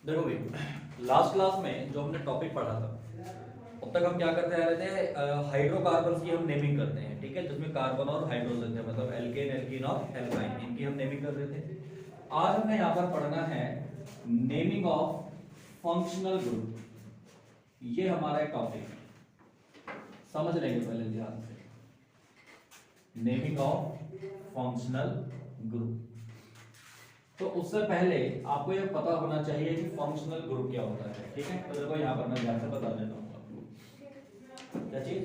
देखो भाई, last class में जो हमने टॉपिक पढ़ा था अब तक हम क्या करते आ रहे थे, हाइड्रोकार्बन्स की हम नेमिंग करते हैं, ठीक है, जिसमें कार्बन और हाइड्रोजन थे, मतलब एल्केन, एल्कीन और एल्काइन, इनकी हम नेमिंग कर रहे थे। आज हमें यहाँ पर पढ़ना है नेमिंग ऑफ फंक्शनल ग्रुप। ये हमारा एक टॉपिक समझ लेंगे पहले ध्यान से, नेमिंग ऑफ फंक्शनल ग्रुप। तो उससे पहले आपको यह पता होना चाहिए कि फंक्शनल ग्रुप क्या होता है, ठीक है। तो देखो यहाँ पर मैं ध्यान से बता देता हूँ आपको क्या चीज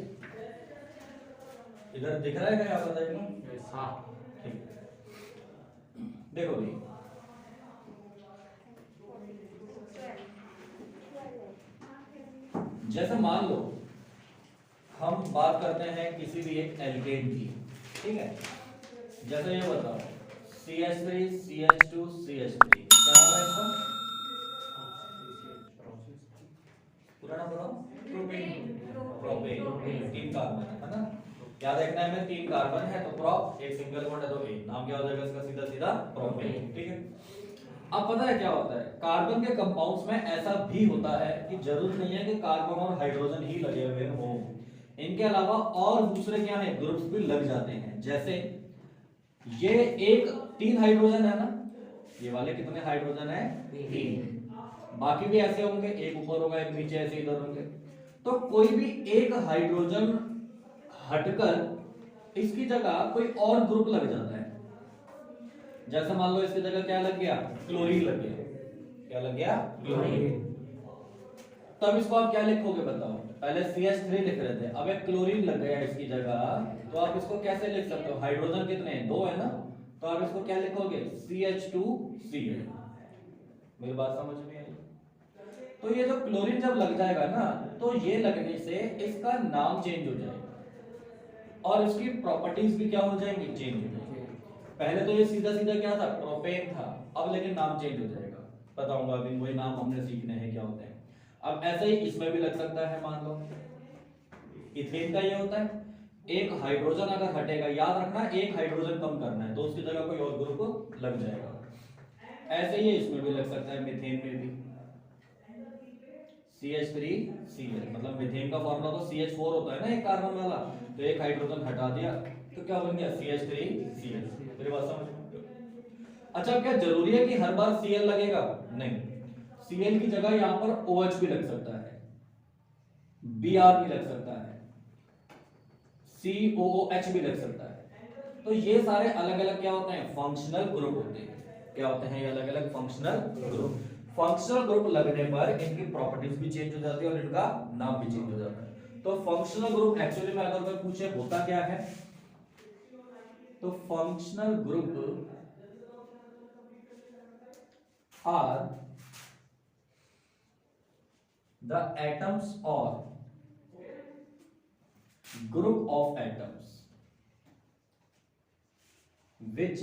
इधर दिख रहा है क्या, यहाँ बताइए। हाँ ठीक। देखो भाई, जैसे मान लो हम बात करते हैं किसी भी एक एल्केन की, ठीक है। जैसे ये बताओ CH3 CH2 CH3, क्या नाम है इसका? पूरा नाम बताओ। प्रोपेन। 3 कार्बन है ना, याद रखना है, में 3 कार्बन है तो प्रोप, एक सिंगल बॉन्ड है तो एन, नाम क्या हो जाएगा इसका? सीधा सीधा प्रोपेन, ठीक है। अब पता है क्या होता है, कार्बन के कंपाउंड्स में ऐसा भी होता है कि जरूर नहीं है कि कार्बन और हाइड्रोजन ही लगे हुए हो, इनके अलावा और दूसरे क्या है, ग्रुप्स भी लग जाते हैं। जैसे ये एक 3 हाइड्रोजन है ना, ये वाले कितने हाइड्रोजन है? 3। बाकी भी ऐसे होंगे, एक ऊपर होगा एक नीचे, ऐसे इधर होंगे। तो कोई भी एक हाइड्रोजन हटकर इसकी जगह कोई और ग्रुप लग जाता है। जैसे मान लो इसकी जगह क्या लग गया? क्लोरीन लग गया। क्या लग गया? क्लोरीन। तब इसको आप क्या लिखोगे बताओ? पहले CH3 लिख रहे थे, अब एक क्लोरीन लग गया इसकी जगह, तो आप इसको कैसे लिख सकते हो? हाइड्रोजन कितने हैं? 2 है ना, तो आप इसको क्या लिखोगे? CH2Cl। मेरी बात समझ में आई? तो ये जो क्लोरीन जब लग जाएगा ना, तो ये लगने से इसका नाम चेंज हो जाएगा और इसकी प्रॉपर्टीज भी क्या हो जाएंगी? चेंज हो जाएंगी। पहले तो ये सीधा सीधा क्या था? प्रोपेन था, अब लेकिन नाम चेंज हो जाएगा। बताऊंगा अभी, वही नाम हमने सीखने हैं क्या होते हैं। अब ऐसे ही इसमें भी लग सकता है, मान लो इथेन का ये होता है, एक हाइड्रोजन अगर हटेगा, याद रखना एक हाइड्रोजन कम करना है तो उसकी जगह कोई और ग्रुप लग जाएगा। ऐसे ही इसमें भी लग सकता है, मीथेन में भी CH3Cl, मतलब मीथेन का फॉर्मूला तो CH4 होता है ना, एक कार्बन वाला, तो एक हाइड्रोजन हटा दिया तो क्या बन गया? CH3Cl। मेरी बात समझ में? अच्छा, क्या जरूरी है कि हर बार Cl लगेगा? नहीं, Cl की जगह यहां पर OH भी लग सकता है, Br भी लग सकता है, COOH भी लग सकता है। तो ये सारे अलग अलग क्या होते हैं? फंक्शनल ग्रुप होते हैं। क्या होते हैं ये? अलग अलग फंक्शनल ग्रुप। फंक्शनल ग्रुप लगने पर इनकी प्रॉपर्टीज भी चेंज हो जाती है और इनका नाम भी चेंज हो जाता है। तो फंक्शनल ग्रुप एक्चुअली में अगर कोई पूछे होता क्या है, तो functional group are the atoms और group of atoms which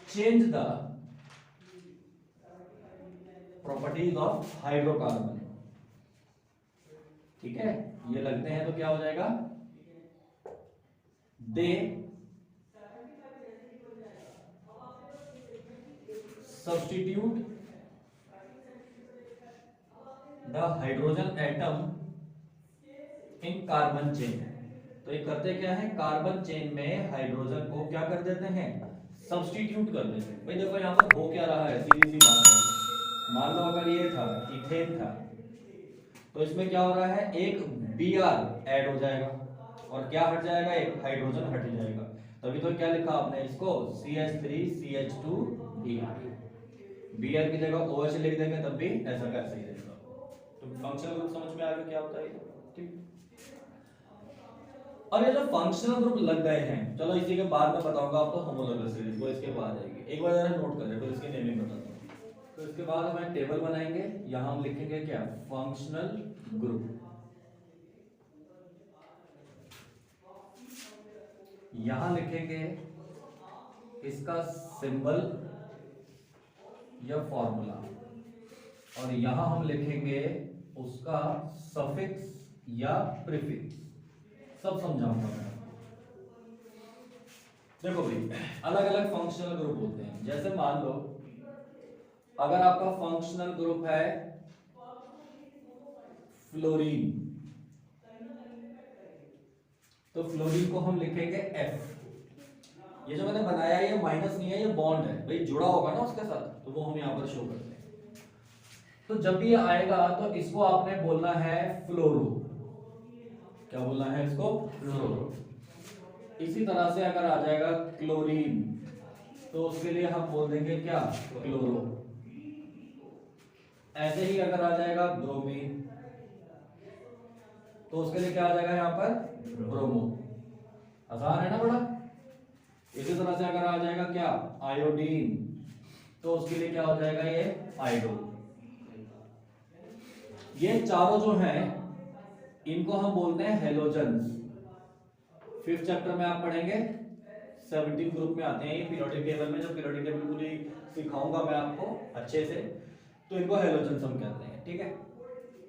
change the properties of hydrocarbon। ठीक है, ये लगते हैं तो क्या हो जाएगा? दे substitute the hydrogen atom in carbon chain। तो ये करते क्या है? कार्बन चेन में हाइड्रोजन को क्या कर देते हैं? सब्स्टिट्यूट कर देते हैं। भाई देखो यहाँ पर हो क्या रहा है, सीधी सी बात है। मान लो अगर ये था इथेन था, तो इसमें क्या हो रहा है? एक Br ऐड हो जाएगा और क्या हट जाएगा? एक हाइड्रोजन हट जाएगा। तभी तो क्या लिखा आपने इसको? CH3CH2Br। Br की जगह OH लिख देंगे तब भी ऐसा का ऐसा ही रहेगा। तो फंक्शनल ग्रुप समझ में आ गया क्या होता है? ठीक। अब ये जो फंक्शनल ग्रुप लग गए हैं, चलो इसी के बाद में बताऊंगा आपको होमोलॉगस सीरीज, वो इसके बाद आएगी। एक बार जरा नोट कर ले, फिर इसकी नेमिंग बताता हूँ। तो इसके बाद हम एक टेबल बनाएंगे, यहां हम लिखेंगे क्या? Functional group. यहां लिखेंगे इसका सिंबल या फॉर्मूला, और यहां हम लिखेंगे उसका सफिक्स या प्रीफिक्स। सब समझाऊंगा मैं। देखो भाई, अलग अलग फंक्शनल ग्रुप होते हैं। जैसे मान लो अगर आपका फंक्शनल ग्रुप है फ्लोरीन, तो फ्लोरीन को हम लिखेंगे F। ये जो मैंने बनाया है ये माइनस नहीं है, ये बॉन्ड है भाई, जुड़ा होगा ना उसके साथ, तो वो हम यहाँ पर शो करते हैं। तो जब भी ये आएगा तो इसको आपने बोलना है फ्लोरो। क्या बोलना है इसको? फ्लोरो। इसी तरह से अगर आ जाएगा क्लोरीन, तो उसके लिए हम बोल देंगे क्या? क्लोरो। ऐसे ही अगर आ जाएगा ब्रोमीन, तो उसके लिए क्या आ जाएगा यहाँ पर? ब्रोमो। आसान है ना बड़ा? इसी तरह से अगर आ जाएगा क्या? आयोडीन, तो उसके लिए क्या हो जाएगा? ये आयोडो। ये चारों जो हैं इनको हम बोलते हैं हेलोजन्स। 5th चैप्टर में आप पढ़ेंगे, 17 ग्रुप में आते हैं ये पीरियोडिक टेबल में। जो पीरियोडिक टेबल पूरी सिखाऊंगा मैं आपको अच्छे से, तो इनको हेलोजन्स हम कहते हैं। ठीक है,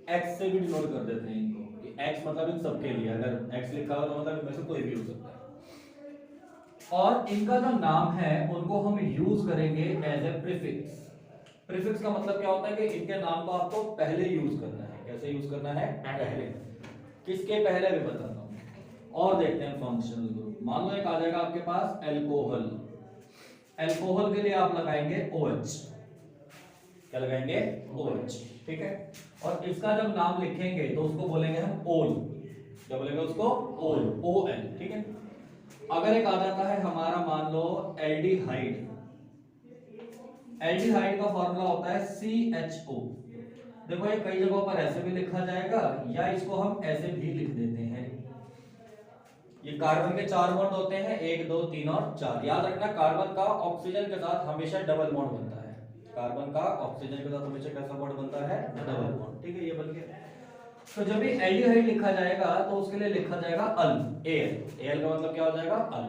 एक्स से भी डिनोट कर देते हैं इनको, कि एक्स मतलब इन सबके लिए, अगर एक्स लिखा हो तो मतलब इनमें से कोई भी हो सकता है। और इनका जो नाम है उनको हम यूज करेंगे एज ए प्रीफिक्स। प्रीफिक्स का मतलब क्या होता है कि इनके नाम को आपको पहले यूज करना है। कैसे यूज करना है? पहले। किसके पहले भी बताता हूं। और देखते हैं फंक्शनल ग्रुप। मान लो एक आ जाएगा आपके पास एल्कोहल। एल्कोहल के लिए आप लगाएंगे OH। क्या लगाएंगे? OH। ठीक है, और इसका जब नाम लिखेंगे तो उसको बोलेंगे हम ओल। क्या बोलेंगे उसको? ओल, OL। ठीक है, अगर एक आ जाता है हमारा मान लो एल्डिहाइड। एल्डिहाइड का फॉर्मूला होता है CHO। देखो ये कई जगहों पर ऐसे भी लिखा जाएगा, या इसको हम ऐसे भी लिख देते हैं। ये कार्बन के 4 बॉन्ड होते हैं, 1 2 3 और 4। याद रखना, कार्बन का ऑक्सीजन के साथ हमेशा डबल बॉन्ड बनता है। कार्बन का ऑक्सीजन के साथ हमेशा कैसा बॉन्ड बनता है? Double bond. ठीक है, ये बन गया। तो जब भी एल्डिहाइड लिखा जाएगा तो उसके लिए लिखा जाएगा अल। एल का मतलब क्या हो जाएगा? अल।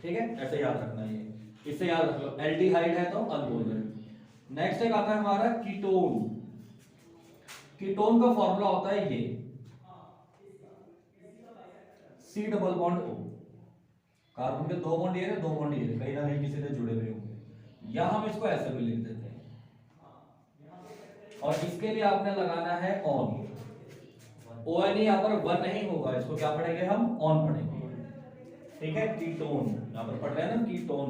ठीक है, ऐसे याद रखना। ये इससे याद रख लो, एल्डिहाइड है तो अल बोल रहे हैं। नेक्स्ट एक आता है हमारा कीटोन। कीटोन का फॉर्मूला होता है ये C double bond O। Carbon के 2 बॉन्ड ये है, 2 बॉन्ड ये है, कहीं ना कहीं किसी से जुड़े हुए होंगे, या हम इसको ऐसे भी लिख देते हैं। और इसके लिए आपने लगाना है ऑन। ON यहाँ पर 1 नहीं होगा, इसको क्या पढ़ेंगे हम? ऑन पढ़ेंगे। ठीक है, कीटोन यहाँ पर पढ़ रहे हैं ना, कीटोन,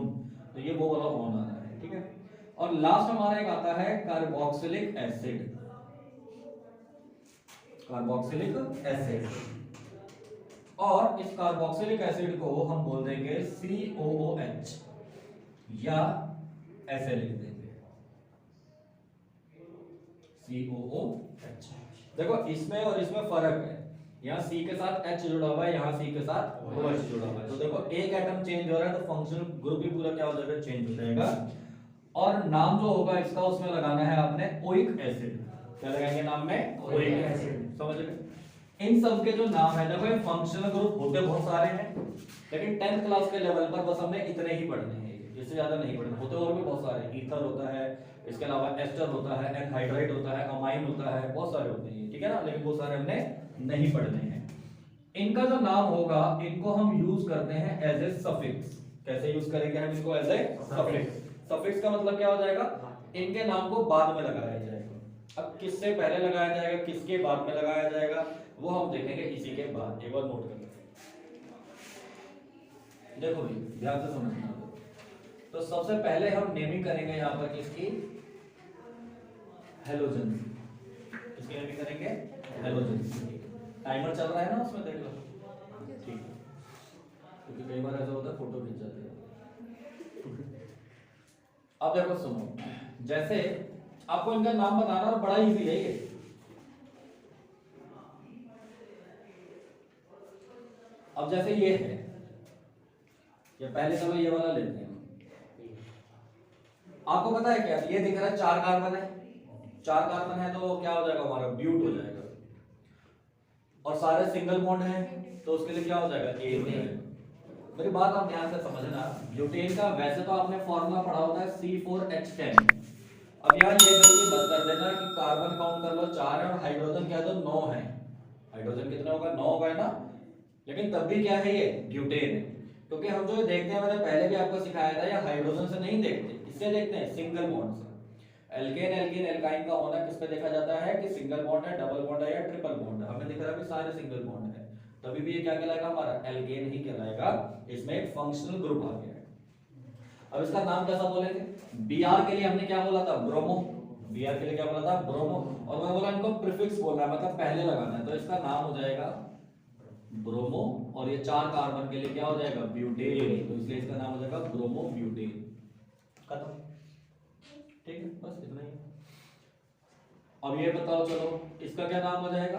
तो ये वो वाला ऑन आ रहा है। ठीक है, और लास्ट हमारा एक आता है कार्बोक्सिलिक एसिड। कार्बोक्सिलिक एसिड, और इस कार्बोक्सिलिक एसिड को हम बोल देंगे COOH, या ऐसे लिख देंगे COOH। देखो इसमें और इसमें फर्क है, यहाँ C के साथ H जुड़ा हुआ है, यहाँ C के साथ OH जुड़ा हुआ है। तो देखो एक एटम चेंज हो रहा है तो फंक्शनल ग्रुप भी पूरा क्या हो जाएगा? चेंज हो जाएगा। और नाम जो होगा इसका उसमें लगाना है आपने ओइक एसिड। क्या लगाएंगे नाम में? Oic acid. समझ गए? इन सब के जो नाम है, देखो ये फंक्शनल ग्रुप होते बहुत सारे हैं, लेकिन 10th क्लास के लेवल पर बस हमने इतने ही पढ़ने हैं, इससे ज्यादा नहीं पढ़ने होते। और भी बहुत सारे, ईथर होता है, इसके अलावा एस्टर होता है, एनहाइड्राइड होता है, अमाइन होता है, बहुत सारे होते हैं। ठीक है ना, लेकिन बहुत सारे हमने नहीं पढ़ने हैं। इनका जो नाम होगा इनको हम यूज करते हैं एज ए सफिक्स। कैसे यूज करेंगे हम इसको? As a suffix. सफिक्स का मतलब क्या हो जाएगा? इनके नाम को बाद में लगाया जाएगा। अब किससे पहले लगाया जाएगा, किसके बाद में लगाया जाएगा, वो हम देखेंगे इसी के बाद। एक बार नोट कर लेते हैं। देखो भाई ध्यान से समझना। तो सबसे पहले हम नेमिंग करेंगे यहाँ पर किसकी? हेलोजन। किसकी नेमिंग करेंगे? हेलोजन। टाइमर चल रहा है ना उसमें, देख लो। ठीक है, क्योंकि कई बार ऐसा होता है फोटो खींच जाते हैं। अब देखो सुनो, जैसे आपको इनका नाम बताना बड़ा इजी है ये। अब जैसे ये है, ये पहले चलो ये वाला लेते हैं। आपको पता है क्या ये दिख रहा है? 4 कार्बन है। 4 कार्बन है तो क्या हो जाएगा हमारा? ब्यूट हो जाएगा। और सारे सिंगल बॉन्ड हैं तो उसके लिए क्या हो जाएगा? एथेन। मेरी बात आप ध्यान से समझना। ब्यूटेन का वैसे तो आपने फॉर्मूला पढ़ा होता है C4H10। अब यहाँ ये गलती मत कर देना कि कार्बन काउंट कर लो 4 है और हाइड्रोजन क्या है तो 9 है। हाइड्रोजन कितना होगा? 9 होगा ना, लेकिन तब भी क्या है ये? ब्यूटेन है। क्योंकि हम जो देखते हैं, मैंने पहले भी आपको सिखाया था, या हाइड्रोजन से नहीं देखते, किससे देखते हैं? सिंगल बॉन्ड से। एल्केन एल्कीन एल्काइन का होना किस पे देखा जाता है कि सिंगल बॉन्ड है, डबल बॉन्ड है या ट्रिपल बॉन्ड है। हमें दिख रहा है कि सारे सिंगल बॉन्ड है, तभी भी ये क्या कहलाएगा? हमारा एल्केन ही कहलाएगा। इसमें एक फंक्शनल ग्रुप आ गया है। अब इसका नाम कैसा बोलेंगे? बीआर के लिए हमने क्या बोला था? ब्रोमो। बीआर के लिए क्या बोला था? ब्रोमो। और मैं बोला इनको प्रीफिक्स बोलना है, मतलब पहले लगाना है, तो इसका नाम हो जाएगा ब्रोमो। और ये 4 कार्बन के लिए क्या हो जाएगा? ब्यूटेन। तो इसलिए इसका नाम हो जाएगा ब्रोमो ब्यूटेन। खत्म। ठीक है, बस इतना ही। अब ये बताओ, चलो इसका क्या नाम हो जाएगा?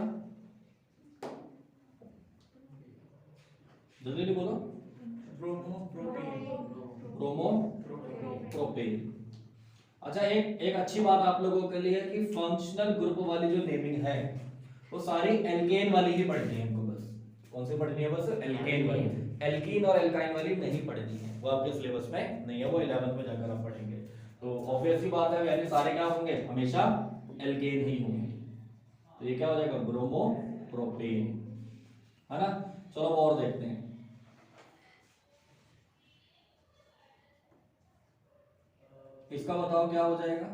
जल्दी बोलो। Bromo propane. Bromo propane. अच्छा, एक अच्छी बात आप लोगों के लिए कि फंक्शनल ग्रुप वाली जो नेमिंग है वो सारी एल्केन वाली ही पढ़नी है हमको। बस कौन सी पढ़नी है? बस एल्केन वाली। एल्कीन और एल्काइन वाली नहीं पढ़नी है, वो आपके सिलेबस में नहीं है, वो 11th में जाकर आप पढ़ेंगे। तो ऑब्वियस सी बात है, यानी सारे क्या होंगे? हमेशा एल्केन ही होंगे। तो ये क्या हो जाएगा? ब्रोमो प्रोपेन, है ना। चलो और देखते हैं। इसका बताओ क्या हो जाएगा?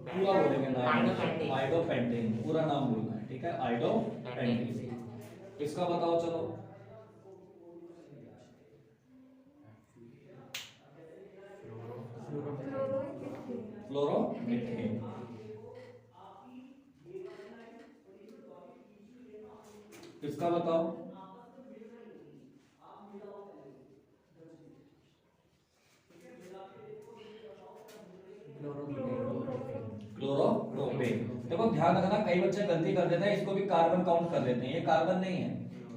पूरा बोलेंगे नाम, आइडोपेंटेन, पूरा नाम बोलना है, ठीक है? आइडोपेंटेन। इसका बताओ चलो। फ्लोरोमीथेन। इसका बताओ। क्लोरोप्रोपेन। देखो ध्यान रखना, कई बच्चे गलती कर देते हैं, इसको भी कार्बन काउंट कर लेते हैं। ये कार्बन नहीं है,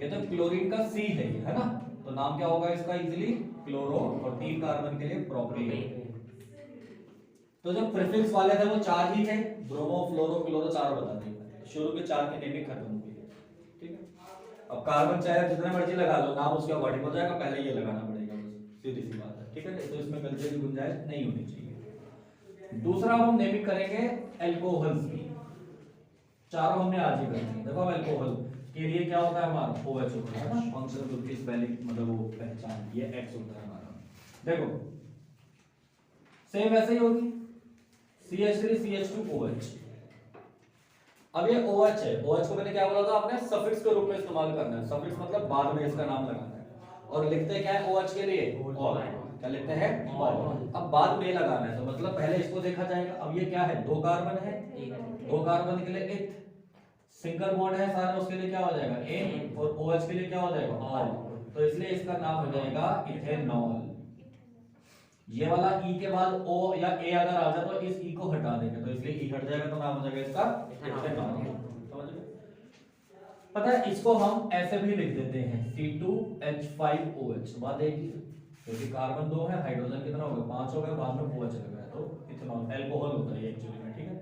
ये तो क्लोरीन का सी है ना। तो नाम क्या होगा इसका? इजीली क्लोरो, और 3 कार्बन के लिए प्रोपेन। तो जो प्रीफिक्स वाले थे वो 4 ही थे, ब्रोमो फ्लोरो क्लोरो 4 बता दिए। शुरू के 4 की नेमिंग खत्म हो गई, ठीक है। अब कार्बन चाहे जितने मर्जी लगा लो, नाम उसके अकॉर्डिंग हो जाएगा, पहले ये लगाना पड़ेगा, बस सीधी सी बात है, ठीक है। तो इसमें गलती की गुंजाइश नहीं होनी चाहिए। दूसरा हम नेमिंग करेंगे एल्कोहल्स की। चारों हमने आज ही कर दिए। देखो अब एल्कोहल के लिए क्या होता है हमारा? OH होता है ना, फंक्शनल ग्रुप की स्पेलिंग, मतलब वो पहचान, ये X होता है हमारा। देखो सेम वैसे ही होगी, CH3 CH2 OH। अब ये OH है, OH को मैंने क्या बोला था? आपने सफिक्स के रूप में इस्तेमाल करना है। सफिक्स मतलब बाद में इसका नाम लगाना है। और लिखते क्या है OH के लिए? और। क्या लिखते हैं? और। अब बाद में लगाना है, तो मतलब पहले इसको देखा जाएगा। अब ये क्या है? 2 कार्बन है, 2 कार्बन के लिए इथ, सिंगल बॉन्ड है सारे, उसके लिए क्या हो जाएगा? एन, और OH के लिए क्या हो जाएगा? ऑल। तो इसलिए इसका नाम हो जाएगा इथेनॉल। ये वाला ई के बाद ओ या ए अगर आ जाए तो इस ई को हटा देंगे, तो इसलिए ई हट जाएगा, तो नाम हो जाएगा इसका इथेनॉल। समझ गए? पता है इसको हम ऐसे भी लिख देते हैं C2H5OH। बात एक ही, क्योंकि कार्बन 2 है, हाइड्रोजन कितना हो गया? 5 हो गया, बाद में OH लग गया, तो इथेनॉल अल्कोहल होता है एक्चुअली में, ठीक है।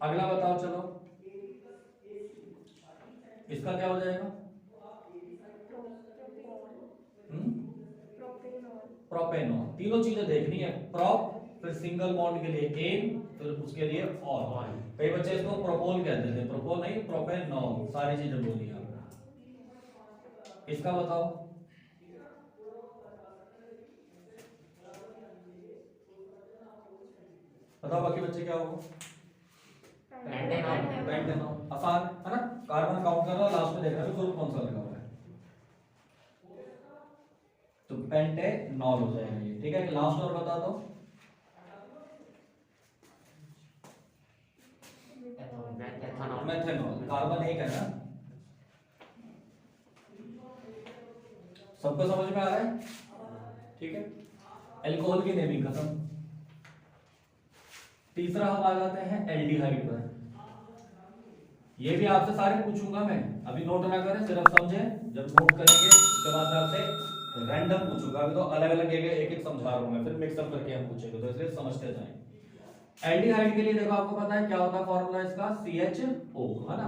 अगला बताओ चलो, इसका क्या हो जाएगा? प्रोपेनॉल। तीनों चीजें देखनी है, प्रोप, फिर सिंगल बॉन्ड के लिए एन, फिर उसके लिए ऑल। कई बच्चे इसको प्रोपोल कह देते हैं, प्रोपोल नहीं, प्रोपेनॉल। सारी चीजें बोली आप। इसका बताओ। बताओ बाकी बच्चे क्या होगा? पेंटेनॉल। आसान है ना, कार्बन काउंट करना, लास्ट में देखना ग्रुप कौन सा लगा हुआ है, तो पेंटेनॉल हो जाएगा ये, ठीक है। लास्ट और बता दो। मेथेनॉल। कार्बन एक है ना, सबको समझ में आ रहा है? ठीक है, अल्कोहल की नेमिंग खत्म। तीसरा हम आ जाते हैं एल्डिहाइड पर। ये भी आपसे सारे पूछूंगा मैं, अभी नोट ना करें, सिर्फ समझे। जब नोट करेंगे उसके बाद मैं आपसे रैंडम पूछूंगा। अभी तो अलग अलग एक एक समझा रहा हूं मैं, फिर मिक्सअप करके हम पूछेंगे, तो इसलिए समझते जाएं। एल्डिहाइड के लिए देखो, आपको पता है क्या होता है फॉर्मूला इसका? CHO, है ना।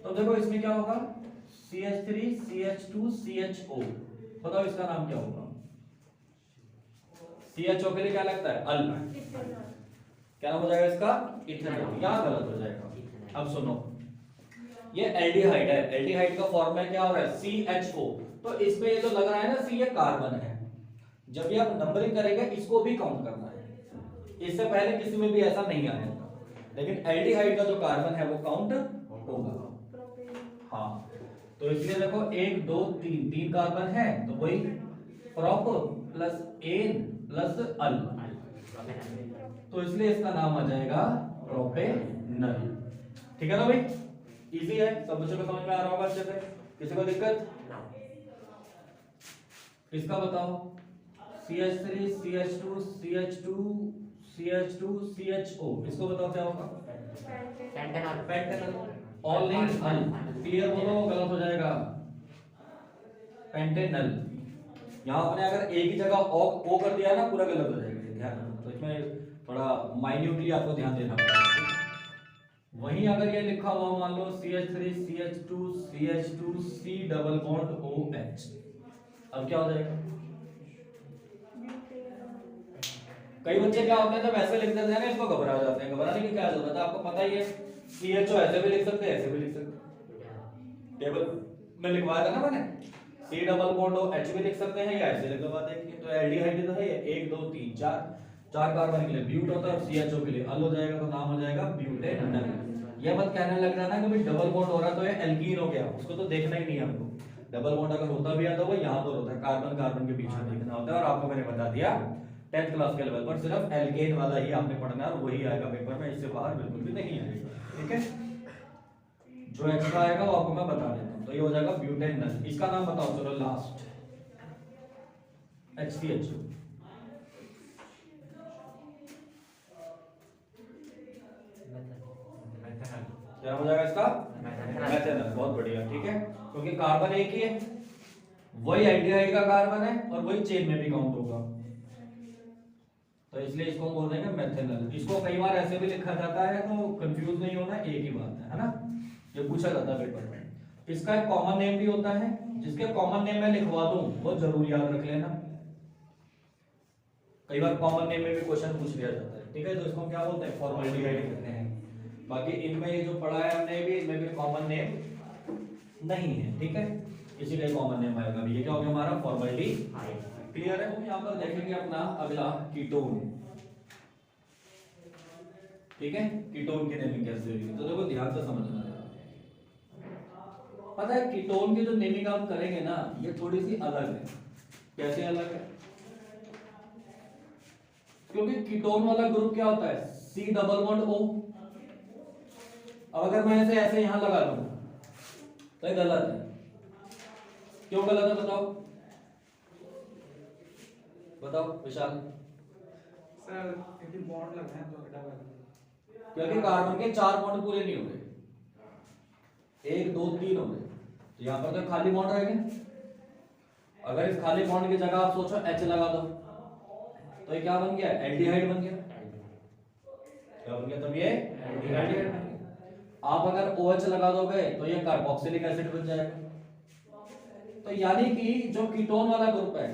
तो देखो इसमें क्या होगा? CH3 CH2 CHO। बताओ इसका नाम क्या होगा? CHO के लिए क्या लगता है? अल। क्या नाम हो जाएगा इसका? इथेनॉल। या गलत हो जाएगा? अब सुनो, ये एल्डिहाइड है, एल्डिहाइड का फॉर्मूला क्या हो रहा है CHO। तो इसमें ये जो लग रहा है ना C, ये कार्बन है। जब भी आप नंबरिंग करेंगे इसको भी काउंट करना है, इससे पहले किसी में भी ऐसा नहीं आया था, लेकिन एल्डिहाइड का जो कार्बन है वो काउंट होगा। हाँ, तो इसलिए देखो 1 2 3 3 कार्बन है, तो वही प्रोप प्लस एन प्लस अल, तो इसलिए इसका नाम आ जाएगा प्रोपेनल। ठीक है ना भाई, इजी है, सब बच्चों को समझ में आ रहा होगा अच्छे से, किसी को दिक्कत? इसका बताओ CH3 CH2 CH2 CH2 CHO, इसको बताओ क्या होगा? पेंटेनल। ऑल नहीं अल, क्लियर बोलो, गलत हो जाएगा। पेंटेनल, यहाँ अपने अगर एक ही जगह ओ कर दिया ना पूरा गलत हो जाएगा, ध्यान रखो। तो इसमें थोड़ा माइन्यूटली आपको ध्यान देना पड़ेगा। वहीं अगर ये लिखा हुआ मान लो CH3 CH2 CH2 C double bond OH, अब क्या हो जाएगा? कई बच्चे क्या होते हैं जब ऐसे लिख देते हैं ना इसको घबरा जाते हैं, घबराने की क्या जरूरत है, आपको पता ही है CHO ऐसे भी लिख सकते हैं, ऐसे भी लिख सकते हैं, टेबल में लिखवाया था ना मैंने, C डबल बॉन्ड OH भी लिख सकते हैं या ऐसे लिखवा देंगे। तो एल्डिहाइड तो है ये 1 2 3 4 कार्बन के लिए ब्यूट होता है और CHO के लिए अल हो जाएगा, तो नाम हो जाएगा ब्यूटेनल। ये मत कहने लग जाना कि भाई डबल बॉन्ड हो रहा तो ये एल्कीन हो गया, उसको तो देखना ही नहीं है हमको। डबल बॉन्ड अगर होता भी है तो वो यहाँ पर होता है, कार्बन कार्बन के बीच में देखना होता है, और आपको मैंने बता दिया 10th क्लास के लेवल पर सिर्फ एल्केन वाला ही आपने पढ़ना है और वही आएगा पेपर में, इससे बाहर बिल्कुल भी नहीं आएगा। ठीक है, जो एक्स्ट्रा आएगा वो आपको मैं बता देता हूँ। तो ये हो जाएगा ब्यूटेनल। इसका नाम बताओ चलो लास्ट, HCHO। क्या हो जाएगा इसका? मेथेनल। बहुत बढ़िया, ठीक है, क्योंकि कार्बन एक ही है, वही एल्डिहाइड का कार्बन है और वही चेन में भी काउंट होगा, तो इसलिए इसको हम बोल देंगे मेथेनल। इसको कई बार ऐसे भी लिखा जाता है, तो कंफ्यूज नहीं होना, एक ही बात है ना, ये पूछा जाता है पेपर में। इसका एक कॉमन नेम भी होता है, जिसके कॉमन नेम मैं लिखवा दूं वो जरूर याद रख लेना, कई बार कॉमन नेम में भी क्वेश्चन पूछ लिया जाता है। ठीक है, तो इसको क्या बोलते हैं? फॉर्मल्डिहाइड कहते हैं। बाकी इनमें ये जो पढ़ा है हमने भी, इनमें भी कॉमन नेम नहीं है। ठीक है, इसीलिए कॉमन नेम आएगा भी। ये क्या हो गया हमारा? फॉर्मल्डिहाइड। क्लियर है? हम यहाँ पर देखेंगे अपना अगला कीटोन। ठीक है, कीटोन की नेमिंग कैसे होगी, तो देखो ध्यान से समझना है। पता है कीटोन की जो नेमिंग हम करेंगे ना, ये थोड़ी सी अलग है। कैसे अलग है? क्योंकि कीटोन वाला ग्रुप क्या होता है? C double bond O। अब अगर मैं इसे ऐसे यहां लगा दूं तो ये गलत है। क्यों गलत है बताओ? बताओ विशाल। सर यदि बॉन्ड लगना है तो डबल, क्योंकि कार्बन के 4 बॉन्ड पूरे नहीं हो गए, 1 2 3 हो गए, तो यहां पर तो खाली बॉन्ड रह गए। अगर इस खाली बॉन्ड की जगह आप सोचो H लगा दो, तो ये क्या बन गया? एल्डिहाइड बन गया। क्या बन गया? तब ये एल्डिहाइड बन गया। आप अगर OH लगा दोगे तो ये कार्बोक्सिलिक एसिड बन जाएगा। तो यानी कि जो कीटोन वाला ग्रुप है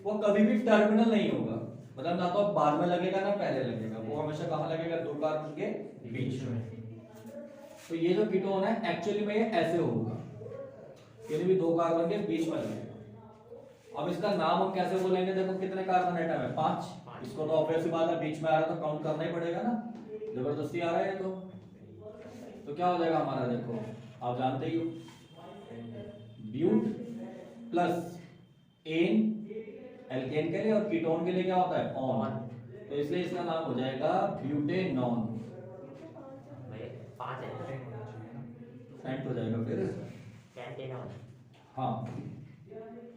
वो कभी भी टर्मिनल नहीं होगा, मतलब ना तो बाद में लगेगा ना पहले लगेगा, वो हमेशा कहां लगेगा? 2 कार्बन के बीच में। तो ये जो कीटोन है एक्चुअली में ये ऐसे होगा, यानी भी 2 कार्बन के बीच में लगेगा। अब इसका नाम हम कैसे बोलेंगे? देखो कितने कार्बन एटम है? 5। इसको तो ऑब्वियस बात है, बीच में आ रहा है तो काउंट करना ही पड़ेगा ना, जबरदस्ती आ रहा है तो क्या हो जाएगा हमारा? देखो आप जानते ही हो, ब्यूट प्लस एन एल्केन के लिए, और कीटोन के लिए क्या होता है? ऑन। तो इसलिए इसका नाम हो जाएगा ब्यूटेनॉन। 5 है, पेंट हो जाएगा फिर, पेंटेनॉन। हाँ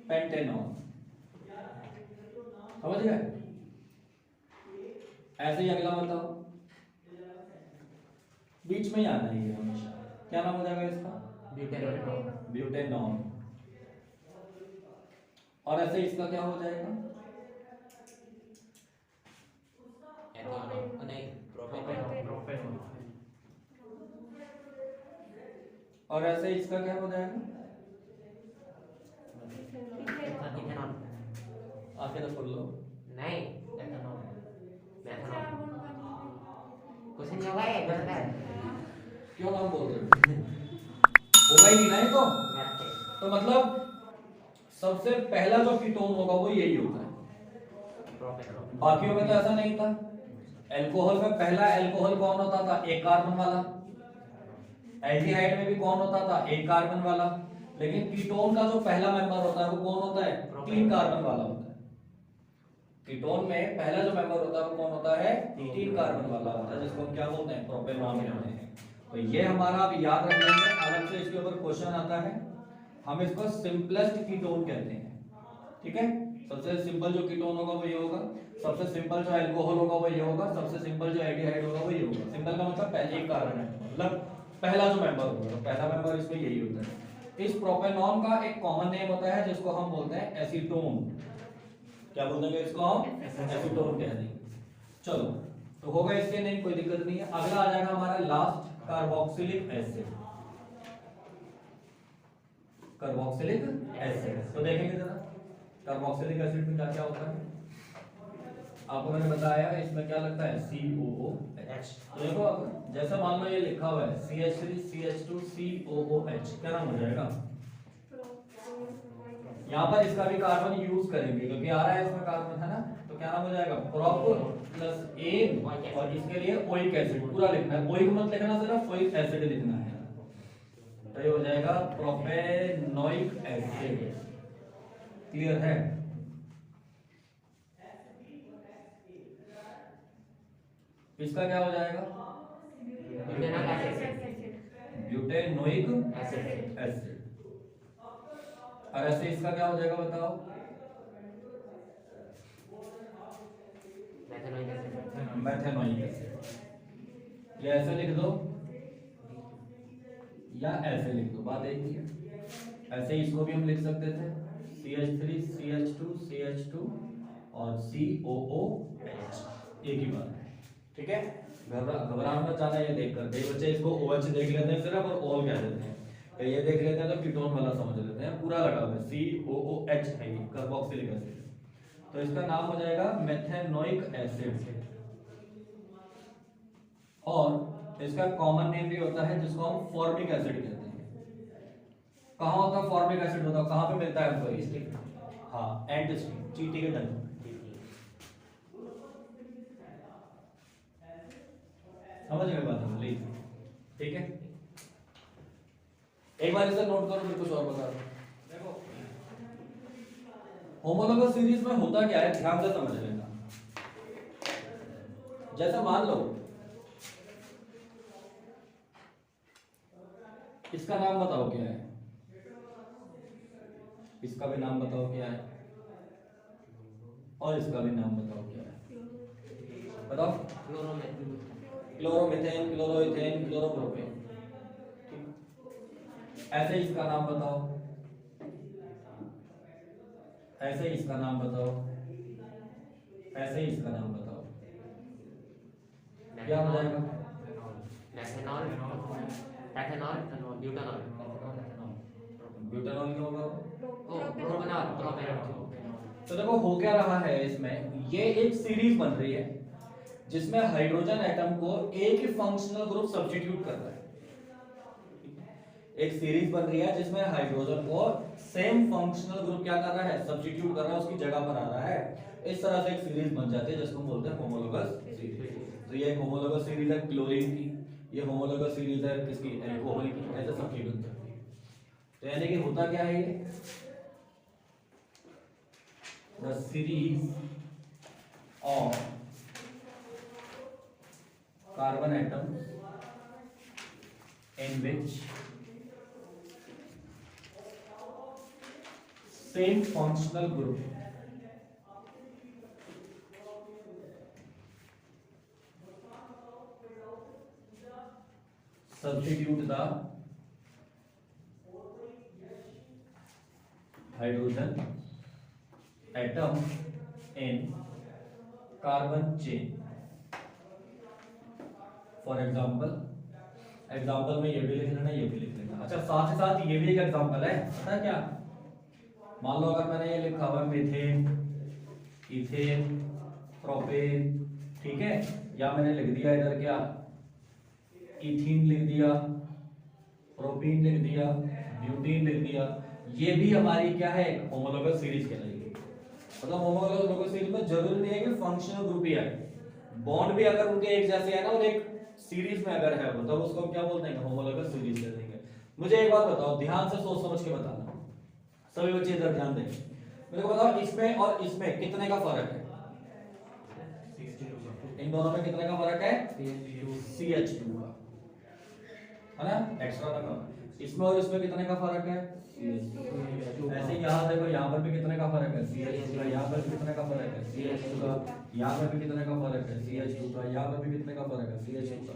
पेंटेनॉन। समझ गए? ऐसे ही अगला बताओ, बीच में ही आना ही है हमेशा। क्या नाम हो जाएगा इसका? ब्यूटेनॉन। ब्यूटेनॉन। और ऐसे इसका क्या हो जाएगा? एथेनॉन नहीं, प्रोपेनॉन। और ऐसे इसका क्या हो जाएगा? इथेनॉन आखिर खोल लो। नहीं, एथेनॉन मेथनॉन। कुछ नहीं होगा ये, गलत है। क्यों नाम बोल रहे हो? होगा ही नहीं ना ये तो। मैथे तो मतलब सबसे पहला जो कीटोन होगा वो यही होता है, प्रोपेनॉल बाकियों में तो ऐसा नहीं था। एल्कोहल में पहला एल्कोहल कौन होता था? एक कार्बन वाला। एल्डिहाइड में भी कौन होता था? एक कार्बन वाला। लेकिन कीटोन का जो पहला मेंबर होता है वो कौन होता है? 3 कार्बन वाला होता है। कीटोन में पहला जो मेंबर होता है वो कौन होता है? 3 कार्बन वाला होता है, जिसको हम क्या बोलते हैं? प्रोपेनॉन कहते हैं। तो ये हमारा आप याद रख लेंगे, अलग से इसके ऊपर क्वेश्चन आता है। हम इसको सिंपलेस्ट कीटोन कहते हैं, ठीक है। सबसे सिंपल जो कीटोन होगा वो ये होगा, सबसे सिंपल जो अल्कोहल होगा वो ये होगा, सबसे सिंपल जो एल्डिहाइड होगा वो ये होगा। सिंपल का मतलब पहले एक कार्बन है, मतलब पहला जो मेंबर होगा, तो पहला मेंबर इसमें यही होता है। इस प्रोपेनॉन का एक कॉमन नेम होता है जिसको हम बोलते हैं एसीटोन। क्या बोल देंगे इसको? हम एसीटोन कह देंगे। चलो, तो होगा इसके नेम, कोई दिक्कत नहीं है। अगला आ जाएगा हमारा last, carboxylic acid. Carboxylic acid तो देखेंगे जरा कार्बोक्सिलिक एसिड में क्या क्या होता है। आपको मैंने बताया इसमें क्या लगता है? COOH। तो देखो अब जैसा मान लो ये लिखा हुआ है CH3 CH2 COOH, क्या नाम हो जाएगा? यहाँ पर इसका भी कार्बन यूज करेंगे क्योंकि आ रहा है इसमें कार्बन, है ना। तो क्या नाम हो जाएगा? प्रोप प्लस एन, और इसके लिए ओइक एसिड पूरा लिखना है। ओइक मत लिखना, सिर्फ ओइक एसिड लिखना है। तो ये हो जाएगा प्रोपेनोइक एसिड। क्लियर है? इसका क्या हो जाएगा? Butanol acid butanoic acid acid. और ऐसे इसका क्या हो जाएगा बताओ? Methanoic acid methanoic acid. ये ऐसे लिख दो या ऐसे लिख दो, बात एक ही है। ऐसे इसको भी हम लिख सकते थे CH3 CH2 CH2 और COOH, एक ही बात है, ठीक है। घबराना मत जाना ये देख कर। कई बच्चे इसको OH देख लेते हैं सिर्फ और ऑल कह देते हैं, कई ये देख लेते हैं तो कीटोन वाला समझ लेते हैं। पूरा लगा हुआ है COOH है ये, कार्बोक्सिलिक एसिड। तो इसका नाम हो जाएगा मेथेनोइक एसिड। और इसका कॉमन नेम भी होता है जिसको हम फॉर्मिक एसिड कहते हैं। कहाँ होता है फॉर्मिक एसिड? होता है कहाँ पे मिलता है हमको ये? हाँ, एंड स्ट्रीम, चींटी के डंक। समझ गए बात है? प्लीज, ठीक है। एक बार इसे नोट करो, फिर कुछ और बता दो। देखो होमोलोगस सीरीज में होता क्या है, ध्यान से समझ लेना। जैसा मान लो इसका नाम बताओ क्या है, इसका भी नाम बताओ क्या है, और इसका भी नाम बताओ क्या है। बताओ। Chloromethane, chloroethane, chloropropane. ऐसे इसका नाम बताओ, ऐसे इसका नाम बताओ, ऐसे इसका नाम बताओ, क्या हो जाएगा? मेथेनॉल एथेनॉल ब्यूटेनॉल ब्यूटेनॉल क्यों होगा? Propanol propanol. तो देखो हो क्या रहा है इसमें, ये एक सीरीज बन रही है जिसमें हाइड्रोजन एटम को एक ही फंक्शनल ग्रुप सब्स्टिट्यूट कर रहा है। एक सीरीज बन रही है जिसमें हाइड्रोजन को सेम फंक्शनल ग्रुप क्या कर रहा है? सब्स्टिट्यूट कर रहा है, उसकी जगह पर आ रहा है। इस तरह से एक सीरीज बन जाती है जिसको हम बोलते हैं होमोलोगस सीरीज। तो ये एक होमोलोगस सीरीज है क्लोरीन की, ये होमोलोगस सीरीज है किसकी? अल्कोहल की। ऐसे सबकी बन जाती है। तो यानी कि होता क्या है ये? The series of carbon atoms in which same functional group substitute the hydrogen atom in carbon chain. For example, example में ये भी लिख लेना, ये भी लिख लेना। अच्छा, साथ ही साथ ये भी एक एग्जाम्पल है, पता है क्या? मान लो अगर मैंने ये लिखा हुआ मीथेन, इथेन, प्रोपेन, ठीक है, या मैंने लिख दिया इधर क्या, इथीन लिख दिया, प्रोपीन लिख दिया, ब्यूटीन लिख दिया। ये भी हमारी क्या है, होमोलोगस सीरीज कहलाएगी। मतलब होमोलोगस सीरीज में जरूरी नहीं है कि फंक्शनल ग्रुप ही है, बॉन्ड भी अगर उनके एक जैसे है ना और एक सीरीज में अगर है मतलब उसको हम क्या बोलते हैं, होमोलोगस सीरीज कह देंगे। मुझे एक बात बताओ, ध्यान से सोच समझ के बताना, सभी बच्चे इधर ध्यान दें। मेरे को बताओ इसमें और इसमें कितने का फर्क है, इन दोनों में कितने का फर्क है, CH2 का, है ना, एक्स्ट्रा लगा। इसमें और इसमें कितने का फर्क है, ऐसे यहाँ देखो, यहाँ पर भी कितने का फर्क है, CH2 का, यहाँ पर भी कितने का फर्क है, CH2 का, यहाँ पर भी कितने का फर्क है, CH2 का, यहाँ पर भी कितने का फर्क है, CH2 का।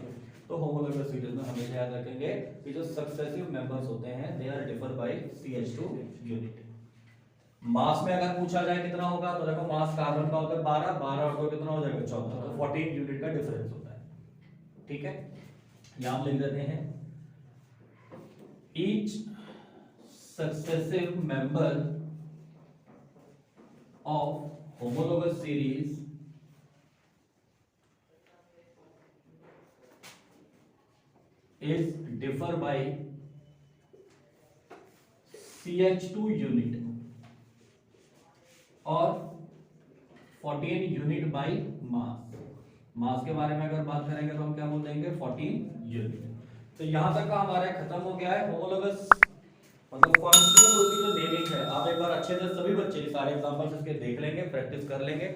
तो होमोलोगस सीरीज में हमेशा याद रखेंगे कि जो सक्सेसिव मेंबर्स होते हैं they are differ by CH2 unit. Mass में अगर पूछा जाए कितना होगा तो देखो मास कार्बन का होता है 12, 12 और 2 कितना हो जाएगा 14, तो 14 यूनिट का डिफरेंस होता है। ठीक है, यहां हम लिख देते हैं each successive member of homologous series is differ by CH2 unit और 14 यूनिट बाई मास। मास के बारे में अगर बात करेंगे तो हम क्या बोल देंगे, 14 यूनिट। तो यहां तक का हमारा खत्म हो गया है होमोलोगस मतलब फंक्शनल ग्रुप की जो नेमिंग है। आप एक बार अच्छे से सभी बच्चे सारे एग्जांपल्स इसके देख लेंगे, प्रैक्टिस कर लेंगे।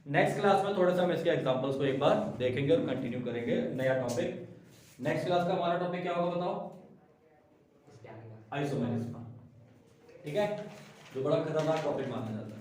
नेक्स्ट क्लास में थोड़ा सा हम इसके एग्जांपल्स को एक बार देखेंगे और कंटिन्यू करेंगे नया टॉपिक। नेक्स्ट क्लास का हमारा टॉपिक क्या होगा बताओ, आइसोमेरिज्म। ठीक है, जो बड़ा खतरनाक टॉपिक माना जाता है।